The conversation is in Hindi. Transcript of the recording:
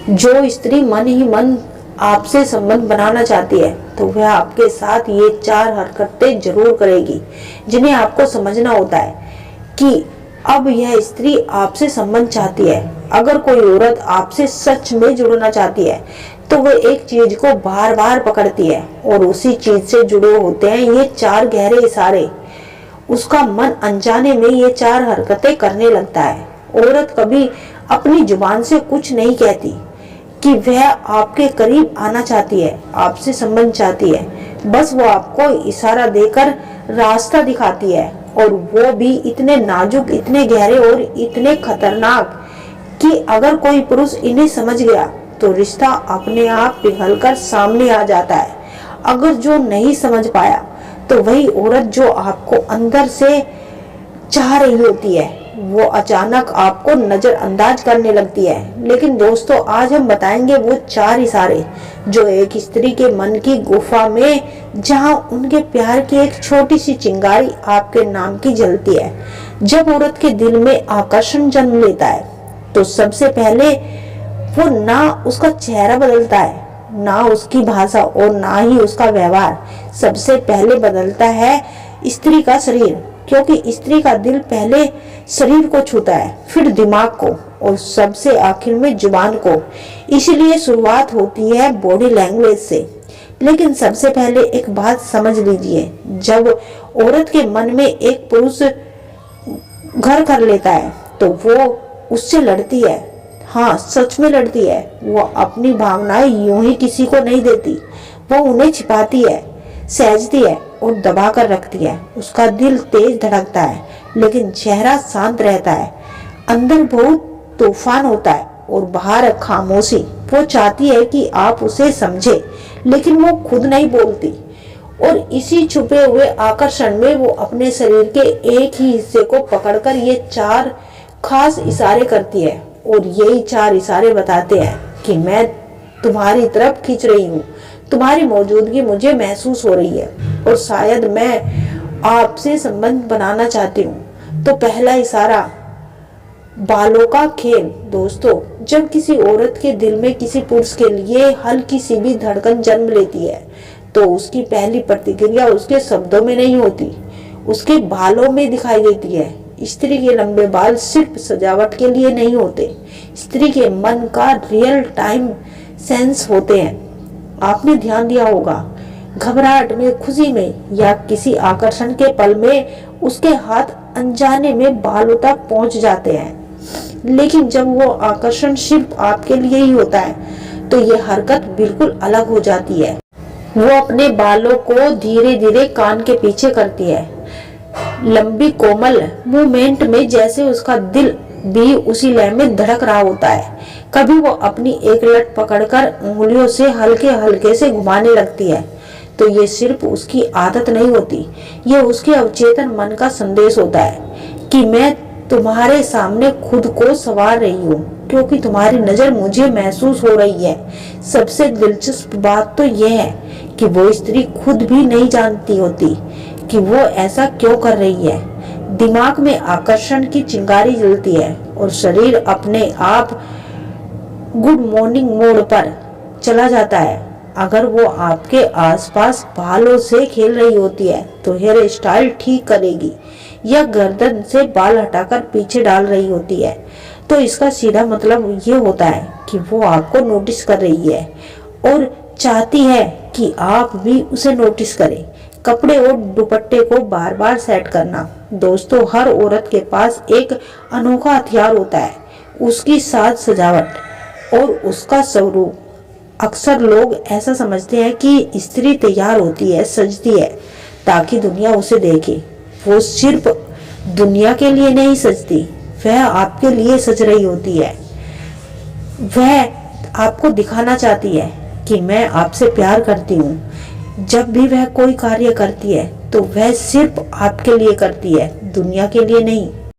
जो स्त्री मन ही मन आपसे संबंध बनाना चाहती है तो वह आपके साथ ये 4 हरकतें जरूर करेगी, जिन्हें आपको समझना होता है कि अब यह स्त्री आपसे संबंध चाहती है। अगर कोई औरत आपसे सच में जुड़ना चाहती है तो वह एक चीज को बार बार पकड़ती है और उसी चीज से जुड़े होते हैं ये 4 गहरे इशारे। उसका मन अनजाने में ये 4 हरकतें करने लगता है। औरत कभी अपनी जुबान से कुछ नहीं कहती कि वह आपके करीब आना चाहती है, आपसे संबंध चाहती है। बस वो आपको इशारा देकर रास्ता दिखाती है, और वो भी इतने नाजुक, इतने गहरे और इतने खतरनाक कि अगर कोई पुरुष इन्हें समझ गया तो रिश्ता अपने आप पिघलकर सामने आ जाता है। अगर जो नहीं समझ पाया तो वही औरत जो आपको अंदर से चाह रही होती है वो अचानक आपको नजरअंदाज करने लगती है। लेकिन दोस्तों, आज हम बताएंगे वो 4 इशारे जो एक स्त्री के मन की गुफा में, जहां उनके प्यार की एक छोटी सी चिंगारी आपके नाम की जलती है। जब औरत के दिल में आकर्षण जन्म लेता है तो सबसे पहले वो ना उसका चेहरा बदलता है, ना उसकी भाषा और ना ही उसका व्यवहार। सबसे पहले बदलता है स्त्री का शरीर, क्योंकि स्त्री का दिल पहले शरीर को छूता है, फिर दिमाग को और सबसे आखिर में जुबान को। इसलिए शुरुआत होती है बॉडी लैंग्वेज से। लेकिन सबसे पहले एक बात समझ लीजिए, जब औरत के मन में एक पुरुष घर कर लेता है तो वो उससे लड़ती है। हाँ, सच में लड़ती है। वो अपनी भावनाएं यूं ही किसी को नहीं देती, वो उन्हें छिपाती है, सहजती है और दबा कर रखती है। उसका दिल तेज धड़कता है लेकिन चेहरा शांत रहता है। अंदर बहुत तूफान होता है और बाहर खामोशी। वो चाहती है कि आप उसे समझे, लेकिन वो खुद नहीं बोलती। और इसी छुपे हुए आकर्षण में वो अपने शरीर के एक ही हिस्से को पकड़कर ये 4 खास इशारे करती है। और यही 4 इशारे बताते हैं कि मैं तुम्हारी तरफ खींच रही हूँ, तुम्हारी मौजूदगी मुझे महसूस हो रही है और शायद मैं आपसे संबंध बनाना चाहती हूँ। तो पहला इशारा, बालों का खेल। दोस्तों, जब किसी औरत के दिल में किसी पुरुष के लिए हल्की सी भी धड़कन जन्म लेती है तो उसकी पहली प्रतिक्रिया उसके शब्दों में नहीं होती, उसके बालों में दिखाई देती है। स्त्री के लंबे बाल सिर्फ सजावट के लिए नहीं होते, स्त्री के मन का रियल टाइम सेंस होते हैं। आपने ध्यान दिया होगा, घबराहट में, खुशी में या किसी आकर्षण के पल में उसके हाथ अनजाने में बालों तक पहुंच जाते हैं। लेकिन जब वो आकर्षण सिर्फ आपके लिए ही होता है तो ये हरकत बिल्कुल अलग हो जाती है। वो अपने बालों को धीरे धीरे कान के पीछे करती है, लंबी कोमल मूवमेंट में, जैसे उसका दिल भी उसी लय में धड़क रहा होता है। कभी वो अपनी एक लट पकड़कर उंगलियों से हल्के हल्के से घुमाने लगती है तो ये सिर्फ उसकी आदत नहीं होती, ये उसके अवचेतन मन का संदेश होता है कि मैं तुम्हारे सामने खुद को संवार रही हूँ, क्योंकि तुम्हारी नजर मुझे महसूस हो रही है। सबसे दिलचस्प बात तो यह है कि वो स्त्री खुद भी नहीं जानती होती कि वो ऐसा क्यों कर रही है। दिमाग में आकर्षण की चिंगारी जलती है और शरीर अपने आप गुड मॉर्निंग मोड पर चला जाता है। अगर वो आपके आसपास बालों से खेल रही होती है तो हेयर स्टाइल ठीक करेगी, या गर्दन से बाल हटाकर पीछे डाल रही होती है तो इसका सीधा मतलब ये होता है कि वो आपको नोटिस कर रही है और चाहती है कि आप भी उसे नोटिस करें। कपड़े और दुपट्टे को बार बार सेट करना। दोस्तों, हर औरत के पास एक अनोखा हथियार होता है, उसकी साज सजावट और उसका स्वरूप। अक्सर लोग ऐसा समझते हैं कि स्त्री तैयार होती है, सजती है ताकि दुनिया उसे देखे। वो सिर्फ दुनिया के लिए नहीं सजती, वह आपके लिए सज रही होती है। वह आपको दिखाना चाहती है कि मैं आपसे प्यार करती हूँ। जब भी वह कोई कार्य करती है तो वह सिर्फ आपके लिए करती है, दुनिया के लिए नहीं।